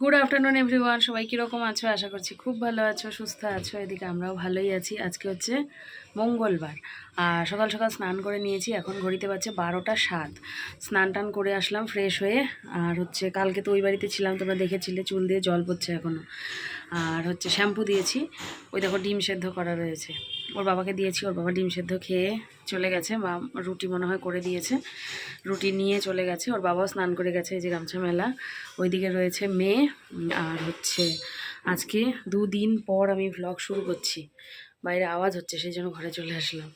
Good afternoon everyone, সবাই কীরকম আছো? আশা করছি খুব ভালো আছো, সুস্থ আছো। এদিকে আমরাও ভালোই আছি। আজকে হচ্ছে মঙ্গলবার আর সকাল সকাল স্নান করে নিয়েছি। এখন ঘড়িতে বাজছে 12টা 7। স্নান টান করে আসলাম ফ্রেশ হয়ে। আর হচ্ছে কালকে তো ওই বাড়িতে ছিলাম, তোমরা দেখেছিলে, চুল দিয়ে জল পড়ছে এখনও। আর হচ্ছে শ্যাম্পু দিয়েছি। ওই দেখো ডিম সেদ্ধ করা রয়েছে, ওর বাবাকে দিয়েছি। ওর বাবা ডিম সেদ্ধ খেয়ে চলে গেছে, বা রুটি মনে হয় করে দিয়েছে, রুটি নিয়ে চলে গেছে। ওর বাবাও স্নান করে গেছে, এই যে গামছা মেলা। ওইদিকে রয়েছে মেয়ে। আর হচ্ছে আজকে 2 দিন পর আমি ভ্লগ শুরু করছি। বাইরে আওয়াজ হচ্ছে, সেই জন্য ঘরে চলে আসলাম।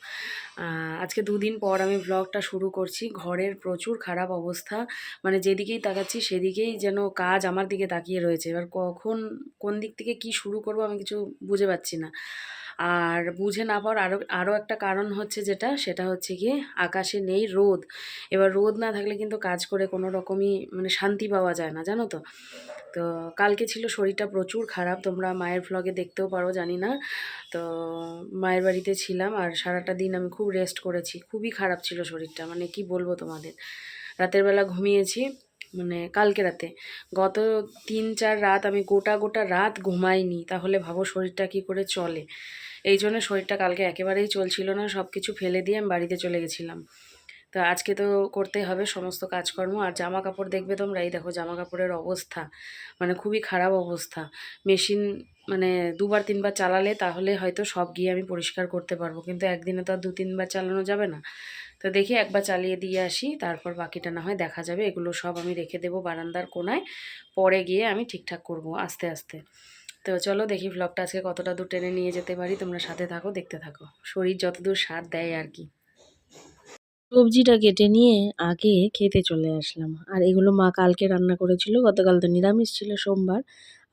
আজকে 2 দিন পর আমি ভ্লগটা শুরু করছি। ঘরের প্রচুর খারাপ অবস্থা, মানে যেদিকেই তাকাচ্ছি সেদিকেই যেন কাজ আমার দিকে তাকিয়ে রয়েছে। এবার কখন কোন দিক থেকে কি শুরু করব আমি কিছু বুঝে পাচ্ছি না। আর বুঝে না পাওয়ার আরও একটা কারণ হচ্ছে, সেটা হচ্ছে গিয়ে আকাশে নেই রোদ। এবার রোদ না থাকলে কিন্তু কাজ করে কোনো রকমই মানে শান্তি পাওয়া যায় না, জানো তো। তো কালকে ছিল শরীরটা প্রচুর খারাপ, তোমরা মায়ের ভ্লগে দেখতেও পারো জানি না। তো মায়ের বাড়িতে ছিলাম আর সারাটা দিন আমি খুব রেস্ট করেছি। খুবই খারাপ ছিল শরীরটা, মানে কি বলবো তোমাদের। রাতের বেলা ঘুমিয়েছি, মানে কালকে রাতে, গত 3-4 রাত আমি গোটা রাত ঘুমাইনি। তাহলে ভাবো শরীরটা কি করে চলে। এই জন্য শরীরটা কালকে একেবারেই চলছিল না, সব কিছু ফেলে দিয়ে আমি বাড়িতে চলে গেছিলাম। তো আজকে তো করতে হবে সমস্ত কাজকর্ম। আর জামা কাপড় দেখবে তোমরা, এই দেখো জামা কাপড়ের অবস্থা, মানে খুবই খারাপ অবস্থা। মেশিন মানে 2-3 বার চালালে তাহলে হয়তো সব গিয়ে আমি পরিষ্কার করতে পারবো, কিন্তু একদিনে তো আর 2-3 বার চালানো যাবে না। তো দেখি একবার চালিয়ে দিয়ে আসি, তারপর বাকিটা না হয় দেখা যাবে। এগুলো সব আমি রেখে দেবো বারান্দার কোনায়, পরে গিয়ে আমি ঠিকঠাক করব আস্তে আস্তে। তো চলো দেখি ভ্লগটা আজকে কতটা দূর টেনে নিয়ে যেতে পারি। তোমরা সাথে থাকো, দেখতে থাকো, শরীর যতদূর সাথ দেয় আর কি। সবজিটা কেটে নিয়ে আগে খেতে চলে আসলাম। আর এগুলো মা কালকে রান্না করেছিল, গতকাল তো নিরামিষ ছিল সোমবার।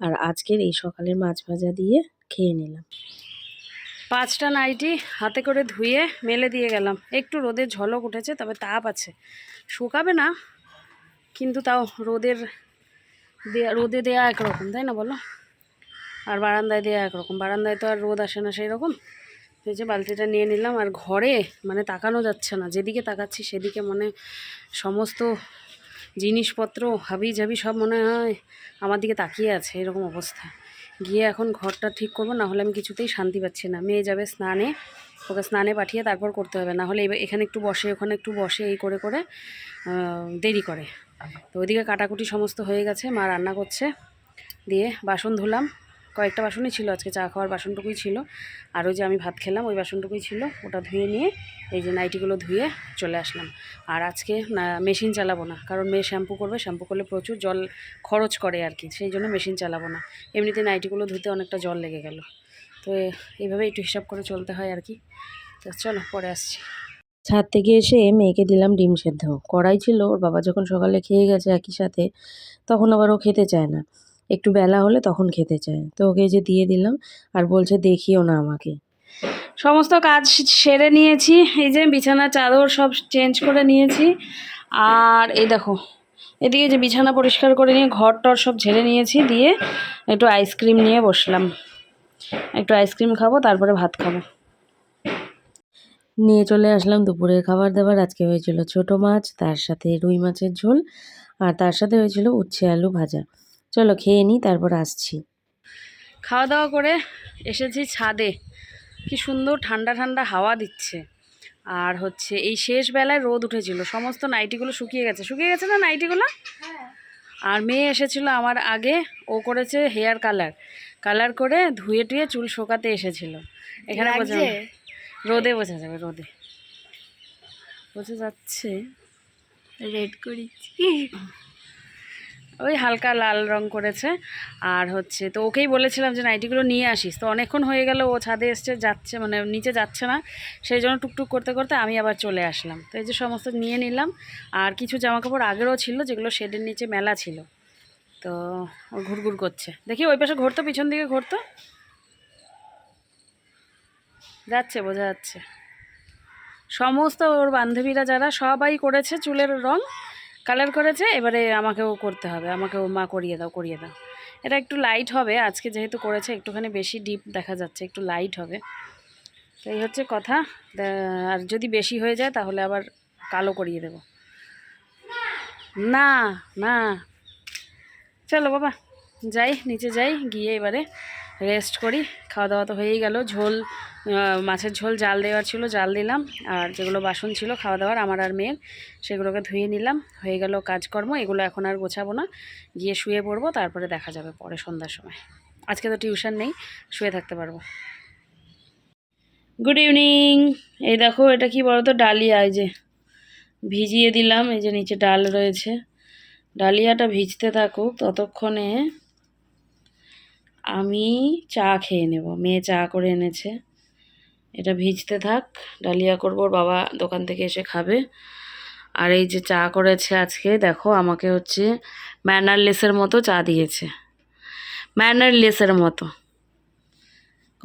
আর আজকের এই সকালের মাছ ভাজা দিয়ে খেয়ে নিলাম। 5টা নাইটি হাতে করে ধুয়ে মেলে দিয়ে গেলাম। একটু রোদের ঝলক উঠেছে, তবে তাপ আছে, শুকাবে না, কিন্তু তাও রোদে দেয়া একরকম, তাই না বলো? আর বারান্দায় দেয়া একরকম। বারান্দায় তো আর রোদ আসে না সেই রকম। এই যে বালতিটা নিয়ে নিলাম। আর ঘরে মানে তাকানো যাচ্ছে না, যেদিকে তাকাচ্ছি সেদিকে মনে সমস্ত জিনিসপত্র হাবিজাবি সব মনে হয় আমার দিকে তাকিয়ে আছে, এরকম অবস্থা। গিয়ে এখন ঘরটা ঠিক করবো, না হলে আমি কিছুতেই শান্তি পাচ্ছি না। মেয়ে যাবে স্নানে, ওকে স্নানে পাঠিয়ে তারপর করতে হবে, না হলে এখানে একটু বসে ওখানে একটু বসে এই করে করে দেরি করে। তো ওইদিকে কাটাকুটি সমস্ত হয়ে গেছে, মা রান্না করছে। দিয়ে বাসন ধুলাম, কয়েকটা বাসনই ছিল আজকে, চা খাওয়ার বাসনটুকুই ছিল। আর ওই যে আমি ভাত খেলাম ওই বাসনটুকুই ছিল, ওটা ধুয়ে নিয়ে এই যে নাইটিগুলো ধুয়ে চলে আসলাম। আর আজকে না মেশিন চালাবো না, কারণ মেয়ে শ্যাম্পু করবে, শ্যাম্পু করলে প্রচুর জল খরচ করে আর কি, সেই জন্য মেশিন চালাবো না। এমনিতে নাইটিগুলো ধুতে অনেকটা জল লেগে গেল। তো এইভাবে একটু হিসাব করে চলতে হয় আর কি। তো চলো পরে আসছি। ছাদ থেকে এসে মেয়েকে দিলাম ডিম সেদ্ধ। কড়াই ছিল, ওর বাবা যখন সকালে খেয়ে গেছে একই সাথে, তখন আবার ও খেতে চায় না, একটু বেলা হলে তখন খেতে চায়। তো ওকে যে দিয়ে দিলাম, আর বলছে দেখিও না আমাকে। সমস্ত কাজ সেরে নিয়েছি, এই যে বিছানা চাদর সব চেঞ্জ করে নিয়েছি। আর এই দেখো এদিকে যে বিছানা পরিষ্কার করে নিয়ে ঘর টর সব ঝেড়ে নিয়েছি, দিয়ে একটু আইসক্রিম নিয়ে বসলাম। একটু আইসক্রিম খাবো, তারপরে ভাত খাবো। নিয়ে চলে আসলাম দুপুরের খাবার দাবার। আজকে হয়েছিল ছোট মাছ, তার সাথে রুই মাছের ঝোল, আর তার সাথে হয়েছিল উচ্ছে আলু ভাজা। চলো খেয়ে নিই, তারপর আসছি। খাওয়া দাওয়া করে এসেছি ছাদে, কি সুন্দর ঠান্ডা ঠান্ডা হাওয়া দিচ্ছে। আর হচ্ছে এই শেষ বেলায় রোদ উঠেছিল, সমস্ত নাইটিগুলো শুকিয়ে গেছে না নাইটিগুলো। আর মেয়ে এসেছিল আমার আগে, ও করেছে হেয়ার কালার করে ধুয়ে টুয়ে চুল শোকাতে এসেছিল। এখানে রোদে বোঝা যাবে, রোদে বোঝা যাচ্ছে। রেড করেছি, ওই হালকা লাল রং করেছে। আর হচ্ছে তো ওকেই বলেছিলাম যে নাইটিগুলো নিয়ে আসিস, তো অনেকক্ষণ হয়ে গেল ও ছাদে এসছে, যাচ্ছে মানে নিচে যাচ্ছে না, সেই জন্য টুকটুক করতে করতে আমি আবার চলে আসলাম। তো এই যে সমস্ত নিয়ে নিলাম। আর কিছু জামাকাপড় আগেরও ছিল, যেগুলো শেডের নিচে মেলা ছিল। তো ও ঘুরঘুর করছে, দেখি ওই পাশে ঘুরতো, পিছন দিকে ঘুরতো, যাচ্ছে বোঝা যাচ্ছে। সমস্ত ওর বান্ধবীরা যারা সবাই করেছে চুলের রং কালার করেছে, এবারে আমাকেও করতে হবে, আমাকেও মা করিয়ে দাও করিয়ে দাও। এটা একটু লাইট হবে আজকে, যেহেতু করেছে একটুখানি বেশি ডিপ দেখা যাচ্ছে, একটু লাইট হবে। তো এই হচ্ছে কথা। আর যদি বেশি হয়ে যায় তাহলে আবার কালো করিয়ে দেব। না না, চলো বাবা, যাই নিচে যাই, গিয়ে এবারে রেস্ট করি। খাওয়া দাওয়া তো হয়েই গেল। ঝোল মাছের ঝোল জাল দেওয়ার ছিল, জাল দিলাম। আর যেগুলো বাসন ছিল খাওয়া দাওয়ার আমার আর মেয়ের, সেগুলোকে ধুয়ে নিলাম। হয়ে গেল কাজকর্ম। এগুলো এখন আর গোছাবো না, গিয়ে শুয়ে পড়বো, তারপরে দেখা যাবে পরে সন্ধ্যার সময়। আজকে তো টিউশন নেই, শুয়ে থাকতে পারবো। Good evening. এই দেখো এটা কি বলো তো, ডালিয়া। এই যে ভিজিয়ে দিলাম, এই যে নিচে ডাল রয়েছে। ডালিয়াটা ভিজতে থাকুক, ততক্ষণে আমি চা খেয়ে নেব। মেয়ে চা করে এনেছে, এটা ভিজতে থাক। ডালিয়া করবো, ওর বাবা দোকান থেকে এসে খাবে। আর এই যে চা করেছে আজকে, দেখো আমাকে হচ্ছে ম্যানারলেসের মতো চা দিয়েছে, ম্যানারলেসের মতো,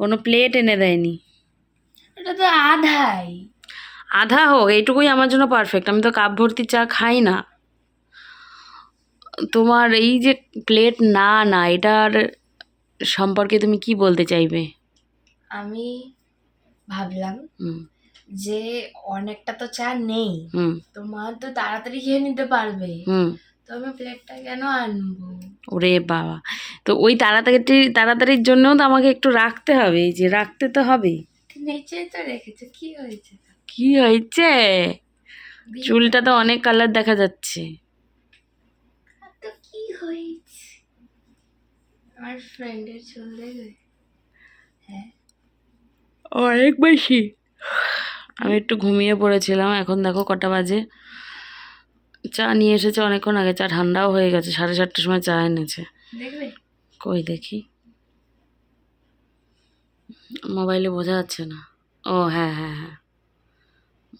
কোনো প্লেট এনে দেয়নি। এটা তো আধাই। আধা হোক, এইটুকুই আমার জন্য পারফেক্ট। আমি তো কাপ ভর্তি চা খাই না। তোমার এই যে প্লেট না না, এটার সম্পর্কে তুমি কি বলতে চাইবে? আমি ভাবলাম হুম যে অনেকটা তো চা নেই, হুম তোমার তো তাড়াতাড়ি খেয়ে নিতে পারবে, হুম তো আমি প্লেটটা কেন আনবো? ওরে বাবা, তো ওই তাড়াতাড়ির জন্যও তো আমাকে একটু রাখতে হবে, এই যে রাখতে তো হবে। নিচে তো রেখেছো, কি হয়েছে? কি হয়েছে? চুলটা তো অনেক কালার দেখা যাচ্ছে। তো কি হয়েছে? আমার ফ্রেন্ডের চুল দেখবে? হ্যাঁ, অনেক বেশি। আমি একটু ঘুমিয়ে পড়েছিলাম, এখন দেখো কটা বাজে। চা নিয়ে এসেছে অনেকক্ষণ আগে, চা ঠান্ডাও হয়ে গেছে। 7:30টার সময় চা এনেছে। দেখবে? কই দেখি, মোবাইলে বোঝা যাচ্ছে না। ও হ্যাঁ হ্যাঁ হ্যাঁ,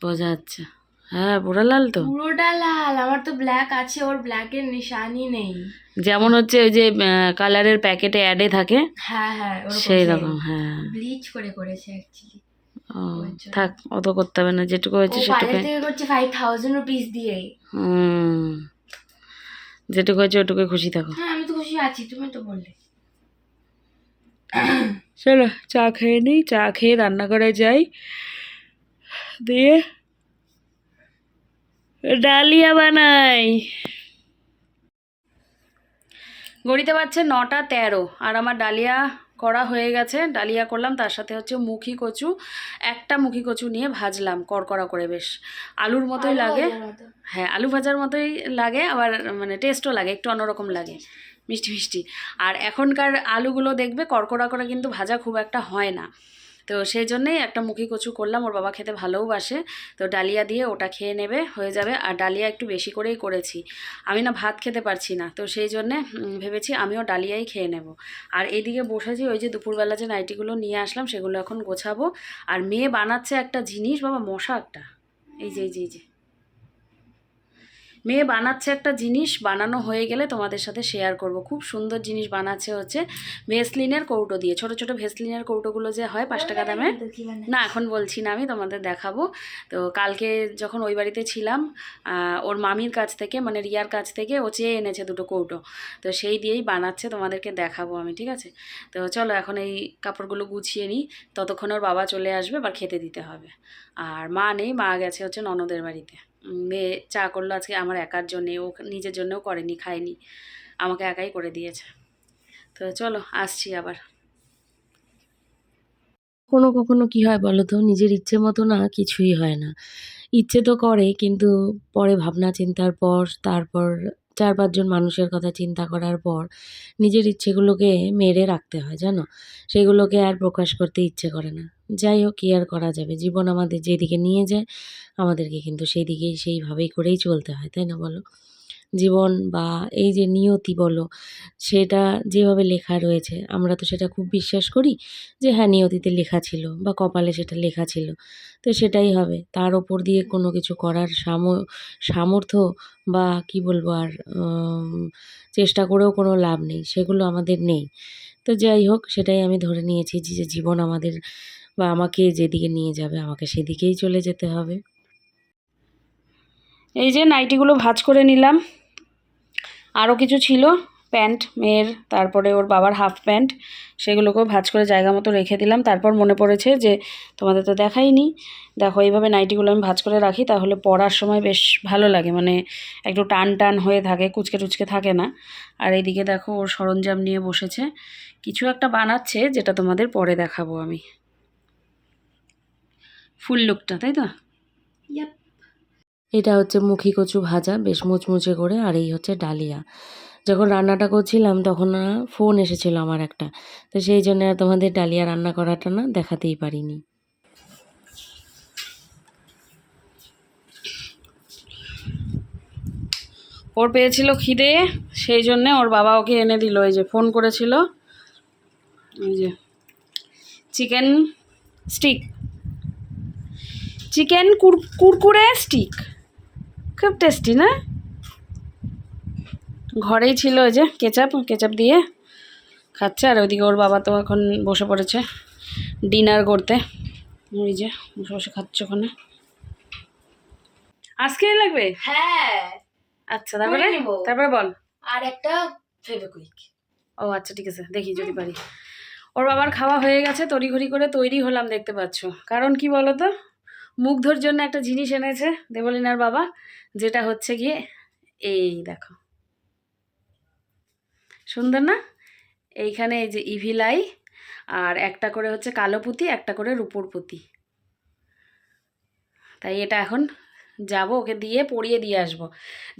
বোঝা যাচ্ছে। হ্যাঁ পুরা লাল তো। পুরোটা লাল, আমার তো ব্ল্যাক আছে, ওর ব্ল্যাকের নিশানই নেই। যেমন হচ্ছে ওই যে কালারের প্যাকেটে অ্যাডে থাকে, হ্যাঁ হ্যাঁ, সেই রকম। হ্যাঁ, ব্লিচ করে করেছে অ্যাকচুয়ালি। ও থাক, অত করতে হবে না, যেটুকু হয়েছে ও সেটুকু। বাইরে থেকে করছে 5,000 রুপিস দিয়ে। হুম, যেটুকু হয়েছে ওটুকুই খুশি থাকো। হ্যাঁ, আমি তো খুশি আছি, তুমি তো বললে। চলো চা খেয়ে নিই, চা খেয়ে রান্না করে যাই, দিয়ে ডালিয়া বানাই। ঘড়িতে পাচ্ছে 9:13, আর আমার ডালিয়া করা হয়ে গেছে। ডালিয়া করলাম, তার সাথে হচ্ছে মুখি কচু, একটা মুখি কচু নিয়ে ভাজলাম কড়কড়া করে, বেশ আলুর মতোই লাগে। হ্যাঁ, আলু ভাজার মতোই লাগে, আবার মানে টেস্টও লাগে, একটু অন্যরকম লাগে, মিষ্টি মিষ্টি। আর এখনকার আলুগুলো দেখবে কড়কড়া করে কিন্তু ভাজা খুব একটা হয় না, তো সেই জন্যেই একটা মুখি কচু করলাম। ওর বাবা খেতে ভালোবাসে, তো ডালিয়া দিয়ে ওটা খেয়ে নেবে, হয়ে যাবে। আর ডালিয়া একটু বেশি করেই করেছি, আমি না ভাত খেতে পারছি না, তো সেই জন্যে ভেবেছি আমিও ডালিয়াই খেয়ে নেব। আর এইদিকে বসেছি, ওই যে দুপুরবেলা যে নাইটিগুলো নিয়ে আসলাম সেগুলো এখন গোছাবো। আর মেয়ে বানাচ্ছে একটা জিনিস, বাবা মশা একটা, এই যে এই যে এই যে মেয়ে বানাচ্ছে একটা জিনিস, বানানো হয়ে গেলে তোমাদের সাথে শেয়ার করব। খুব সুন্দর জিনিস বানাচ্ছে, হচ্ছে ভেসলিনের কৌটো দিয়ে, ছোট ছোট ভেসলিনের কৌটোগুলো যে হয় 5 টাকা দামের। না এখন বলছি না, আমি তোমাদের দেখাবো। তো কালকে যখন ওই বাড়িতে ছিলাম, ওর মামির কাছ থেকে, মানে রিয়ার কাছ থেকে ও চেয়ে এনেছে দুটো কৌটো, তো সেই দিয়েই বানাচ্ছে, তোমাদেরকে দেখাবো আমি, ঠিক আছে? তো চলো এখন এই কাপড়গুলো গুছিয়ে নিই, ততক্ষণ ওর বাবা চলে আসবে, আবার খেতে দিতে হবে। আর মা নেই, মা গেছে হচ্ছে ননদের বাড়িতে। মেয়ে চা করলো আজকে আমার একার জন্যে, ও নিজের জন্যও করেনি, খায়নি, আমাকে একাই করে দিয়েছে। তো চলো আসছি আবার। কখনো কখনো কি হয় বলো তো, নিজের ইচ্ছে মতো না কিছুই হয় না। ইচ্ছে তো করে, কিন্তু পরে ভাবনা চিন্তার পর, তারপর 4-5 জন মানুষের কথা চিন্তা করার পর নিজের ইচ্ছেগুলোকে মেরে রাখতে হয়, জানো? সেগুলোকে আর প্রকাশ করতে ইচ্ছে করে না। যাই হোক, কী আর করা যাবে, জীবন আমাদের যেদিকে নিয়ে যায় আমাদেরকে কিন্তু সেই দিকেই সেইভাবেই করেই চলতে হয়, তাই না বলো? জীবন বা এই যে নিয়তি বলো, সেটা যেভাবে লেখা রয়েছে আমরা তো সেটা খুব বিশ্বাস করি যে হ্যাঁ নিয়তিতে লেখা ছিল বা কপালে সেটা লেখা ছিল, তো সেটাই হবে। তার ওপর দিয়ে কোনো কিছু করার সামর্থ্য বা কি বলবো আর, চেষ্টা করেও কোনো লাভ নেই, সেগুলো আমাদের নেই। তো যাই হোক, সেটাই আমি ধরে নিয়েছি যে জীবন আমাদের বা আমাকে যেদিকে নিয়ে যাবে আমাকে সেদিকেই চলে যেতে হবে। এই যে নাইটিগুলো ভাঁজ করে নিলাম, আরও কিছু ছিল প্যান্ট মেয়ের, তারপরে ওর বাবার হাফ প্যান্ট, সেগুলোকেও ভাঁজ করে জায়গা মতো রেখে দিলাম। তারপর মনে পড়েছে যে তোমাদের তো দেখাইনি, দেখো এইভাবে নাইটিগুলো আমি ভাঁজ করে রাখি, তাহলে পরার সময় বেশ ভালো লাগে, মানে একটু টান টান হয়ে থাকে, কুচকে টুচকে থাকে না। আর এইদিকে দেখো ওর সরঞ্জাম নিয়ে বসেছে, কিছু একটা বানাচ্ছে যেটা তোমাদের পরে দেখাবো আমি। ফুল লুকটা, তাই তো? এটা হচ্ছে মুখী কচু ভাজা, বেশ মুচমুচে করে। আর এই হচ্ছে ডালিয়া। যখন রান্নাটা করছিলাম তখন না ফোন এসেছিল আমার একটা, তো সেই জন্য আর তোমাদের ডালিয়া রান্না করাটা না দেখাতেই পারিনি। ওর পেয়েছিল খিদে, সেই জন্যে ওর বাবা ওকে এনে দিল, এই যে ফোন করেছিল, এই যে chicken stick, chicken Kurkure stick, খুব টেস্টি না? ঘরেই ছিল, ওই যে কেচাপ দিয়ে খাচ্ছে। আর ওইদিকে ওর বাবা তো এখন বসে পড়েছে ডিনার করতে, ওই যে বসে বসে খাচ্ছে ওখানে। আজকেই লাগবে? হ্যাঁ, আচ্ছা, তারপরে করে নিবো। তারপরে বল। আর একটা ফেভিকুইক। ও আচ্ছা, ঠিক আছে, দেখি যদি পারি। ওর বাবার খাওয়া হয়ে গেছে, তড়িঘড়ি করে তৈরি হলাম, দেখতে পাচ্ছ। কারণ কি বলো তো, মুগ্ধর জন্য একটা জিনিস এনেছে দেবলিনার বাবা, যেটা হচ্ছে গিয়ে এই দেখো, সুন্দর না? এইখানে এই যে ইভিলাই, আর একটা করে হচ্ছে কালো পুঁতি, একটা করে রূপোর পুঁতি। তাই এটা এখন যাব ওকে দিয়ে পরিয়ে দিয়ে আসবো।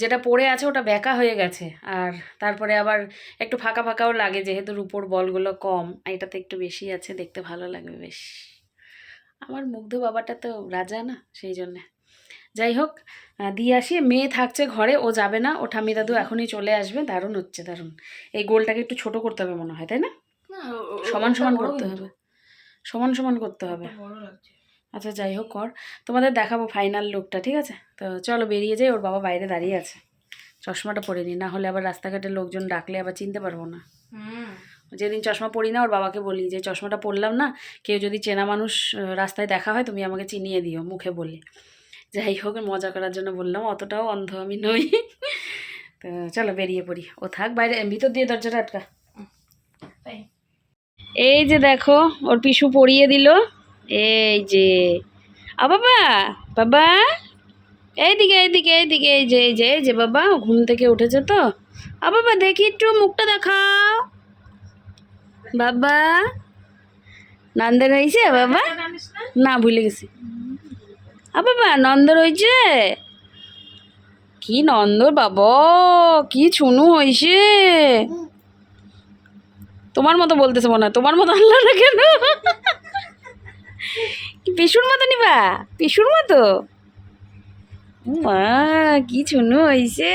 যেটা পড়ে আছে ওটা বেঁকা হয়ে গেছে, আর তারপরে আবার একটু ফাঁকা ফাঁকাও লাগে, যেহেতু রূপোর বলগুলো কম, এটাতে একটু বেশি আছে, দেখতে ভালো লাগবে বেশ। আমার মুগ্ধ বাবাটা তো রাজা না, সেই জন্যে। যাই হোক, দিয়ে আসি। মেয়ে থাকছে ঘরে, ও যাবে না, ও ঠাম্মি দাদু এখনই চলে আসবে। দারুণ হচ্ছে, দারুণ। এই গোলটাকে একটু ছোট করতে হবে মনে হয়, তাই না? সমান সমান করতে হবে, সমান সমান করতে হবে। আচ্ছা, যাই হোক, কর। তোমাদের দেখাবো ফাইনাল লুকটা, ঠিক আছে? তো চলো বেরিয়ে যাই, ওর বাবা বাইরে দাঁড়িয়ে আছে। চশমাটা পরে নি, না হলে আবার রাস্তাঘাটে লোকজন ডাকলে আবার চিনতে পারবো না। যেদিন চশমা পরি না ওর বাবাকে বলি যে চশমাটা পরলাম না, কেউ যদি চেনা মানুষ রাস্তায় দেখা হয় তুমি আমাকে চিনিয়ে দিও, মুখে বলি। যাই হোক, মজা করার জন্য বললাম, অতটাও অন্ধ আমি নই। তো চলো বেরিয়ে পড়ি। ও থাক বাইরে, ভিতর দিয়ে দরজাটা আটকা। এই যে দেখো ওর পিছু পরিয়ে দিল, এই যে। বাবা, বাবা, এইদিকে এইদিকে এইদিকে, এই যে বাবা ঘুম থেকে উঠেছে তো। বাবা দেখি একটু মুখটা দেখাও বাবা। নন্দের হয়েছে বাবা? না, ভুলে গেছি। বাবা নন্দর হয়েছে? কি নন্দর বাবা, কি চুনু হয়েছে। তোমার মতো বলতেছে মনে হয়, তোমার মতো আনলা না কেন? পিসুর মতো নিবা? পিসুর মতো? মা, কি চুনু হয়েছে।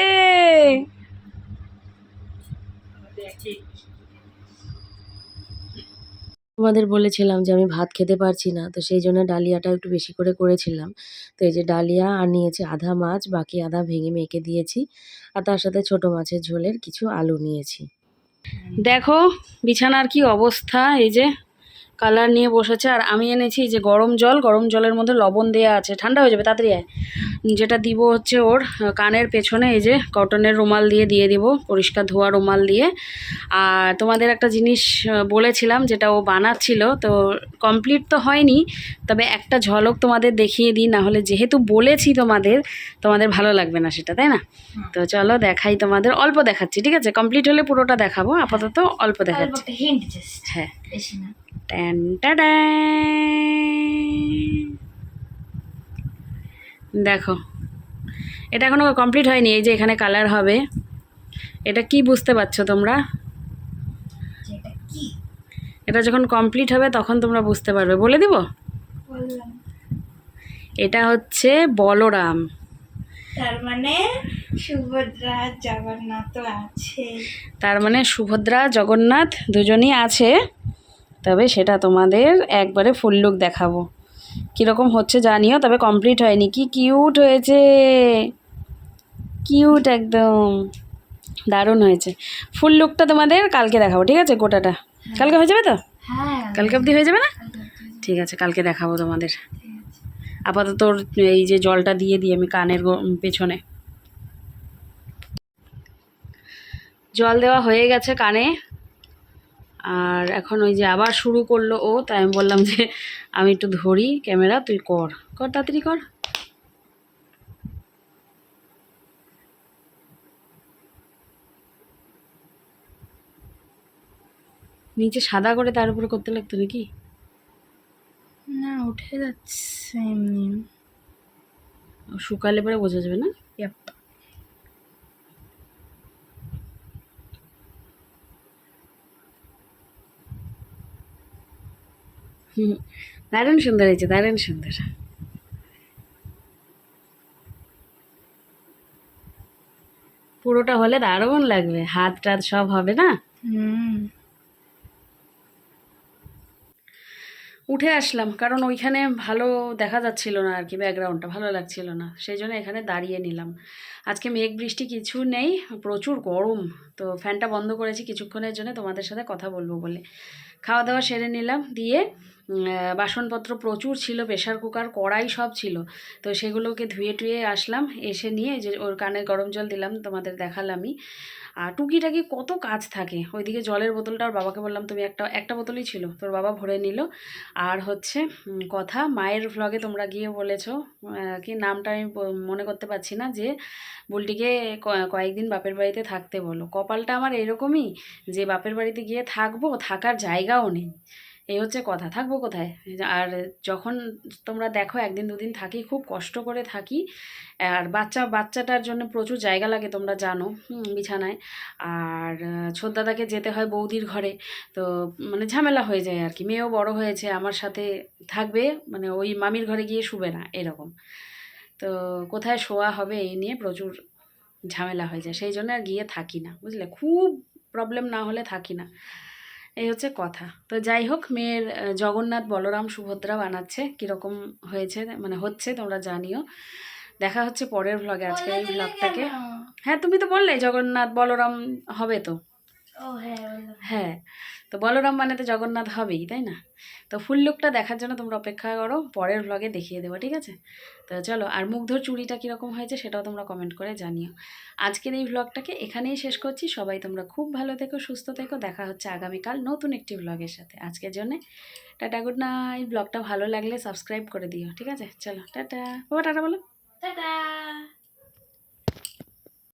তোমাদের বলেছিলাম যে আমি ভাত খেতে পারছি না, তো সেই জন্য ডালিয়াটা একটু বেশি করে করেছিলাম। তো এই যে ডালিয়া, আর নিয়েছি আধা মাছ, বাকি আধা ভেঙে মেখে দিয়েছি, আর তার সাথে ছোট মাছের ঝোলের কিছু আলু নিয়েছি। দেখো বিছানার কি অবস্থা, এই যে কালার নিয়ে বসেছে। আর আমি এনেছি যে গরম জল, গরম জলের মধ্যে লবণ দেওয়া আছে, ঠান্ডা হয়ে যাবে তাড়াতাড়ি। যেটা দিব হচ্ছে ওর কানের পেছনে, এই যে কটনের রুমাল দিয়ে দিব, পরিষ্কার ধোয়া রুমাল দিয়ে। আর তোমাদের একটা জিনিস বলেছিলাম, যেটা ও বানাচ্ছিল, তো কমপ্লিট তো হয়নি, তবে একটা ঝলক তোমাদের দেখিয়ে দিই, না হলে যেহেতু বলেছি তোমাদের ভালো লাগবে না সেটা, তাই না? তো চলো দেখাই তোমাদের, অল্প দেখাচ্ছি, ঠিক আছে? কমপ্লিট হলে পুরোটা দেখাবো, আপাতত অল্প দেখাচ্ছি। হ্যাঁ, ট্যান টাডান। দেখো, এটা এখনো কমপ্লিট হয়নি, এই যে এখানে কালার হবে। এটা কি বুঝতে পারছো তোমরা? এটা যখন কমপ্লিট হবে তখন তোমরা বুঝতে পারবে, বলে দিব। এটা হচ্ছে বলরাম, তার মানে সুভদ্রা জগন্নাথ আছে। তার মানে সুভদ্রা জগন্নাথ দুজনই আছে। তবে সেটা তোমাদের একবারে ফুল লুক দেখাবো, কীরকম হচ্ছে জানিও, তবে কমপ্লিট হয়নি। কি কিউট হয়েছে, কিউট একদম, দারুণ হয়েছে। ফুল লুকটা তোমাদের কালকে দেখাবো, ঠিক আছে? গোটাটা কালকে হয়ে যাবে তো? হ্যাঁ, কালকে অবধি হয়ে যাবে না? ঠিক আছে, কালকে দেখাবো তোমাদের। আপাতত ওর এই যে জলটা দিয়ে দিই আমি কানের পেছনে। জল দেওয়া হয়ে গেছে কানে, আর এখন ওই যে আবার শুরু করলো ও, তাই আমি বললাম যে আমি একটু ধরি ক্যামেরা, তুই কর কর তাড়াতাড়ি কর। নিচে সাদা করে তার উপরে করতে লাগতো নাকি? না, উঠে যাচ্ছে এমনি। শুকালে পরে বোঝা যাবে না? Yep. হুম, দারুণ সুন্দর হয়েছে, দারুণ সুন্দর। পুরোটা হলে দারুণ লাগবে, হাত টাত সব হবে না? হুম। উঠে আসলাম কারণ ওইখানে ভালো দেখা যাচ্ছিল না আর কি, ব্যাকগ্রাউন্ডটা ভালো লাগছিল না, সেই জন্য এখানে দাঁড়িয়ে নিলাম। আজকে মেঘ বৃষ্টি কিছু নেই, প্রচুর গরম, তো ফ্যানটা বন্ধ করেছি কিছুক্ষণের জন্য তোমাদের সাথে কথা বলবো বলে। খাওয়া দাওয়া সেরে নিলাম, দিয়ে বাসনপত্র প্রচুর ছিল, প্রেশার কুকার কড়াই সব ছিল, তো সেগুলোকে ধুয়ে টুয়ে আসলাম, এসে নিয়ে এই যে ওর কানে গরম জল দিলাম, তোমাদের দেখালামই। আর টুকিটাকি কত কাজ থাকে, ওইদিকে জলের বোতলটা ওর বাবাকে বললাম তুমি একটা বোতলই ছিল, তোর বাবা ভরে নিল। আর হচ্ছে কথা, মায়ের ভ্লগে তোমরা গিয়ে বলেছো, কি নামটা আমি মনে করতে পারছি না, যে বুলটিকে কয়েকদিন বাপের বাড়িতে থাকতে বলো। কপালটা আমার এরকমই যে বাপের বাড়িতে গিয়ে থাকবো, থাকার জায়গাও নেই, এই হচ্ছে কথা, থাকবো কোথায়? আর যখন তোমরা দেখো একদিন দুদিন থাকি, খুব কষ্ট করে থাকি, আর বাচ্চাটার জন্য প্রচুর জায়গা লাগে তোমরা জানো, বিছানায়। আর ছোটদাদাকে যেতে হয় বৌদির ঘরে, তো মানে ঝামেলা হয়ে যায় আর কি। মেয়েও বড় হয়েছে, আমার সাথে থাকবে, মানে ওই মামির ঘরে গিয়ে শুবে না এরকম, তো কোথায় শোয়া হবে এই নিয়ে প্রচুর ঝামেলা হয়ে যায়, সেই জন্য আর গিয়ে থাকি না, বুঝলে, খুব প্রবলেম না হলে থাকি না, এই হচ্ছে কথা। তো যাই হোক, মেয়ের জগন্নাথ বলরাম সুভদ্রা বানাচ্ছে, কীরকম হয়েছে মানে হচ্ছে তোমরা জানিও। দেখা হচ্ছে পরের ভ্লগে, আজকে এই ভ্লগটাকে। হ্যাঁ, তুমি তো বললে জগন্নাথ বলরাম হবে তো। ও হ্যাঁ, বললাম। হ্যাঁ, তো বলরাম মানে তো জগন্নাথ হবেই, তাই না? তো ফুল লুকটা দেখার জন্য তোমরা অপেক্ষা করো, পরের ভ্লগে দেখিয়ে দেবো, ঠিক আছে? তো চলো, আর মুগ্ধর চুড়িটা কীরকম হয়েছে সেটাও তোমরা কমেন্ট করে জানিও। আজকের এই ভ্লগটাকে এখানেই শেষ করছি, সবাই তোমরা খুব ভালো থেকো, সুস্থ থেকো, দেখা হচ্ছে আগামীকাল নতুন একটি ভ্লগের সাথে। আজকের জন্যে টাটা, গুড নাইট। ব্লগটা ভালো লাগলে সাবস্ক্রাইব করে দিও, ঠিক আছে? চলো টাটা, বাবা টাটা বলো। টাটা।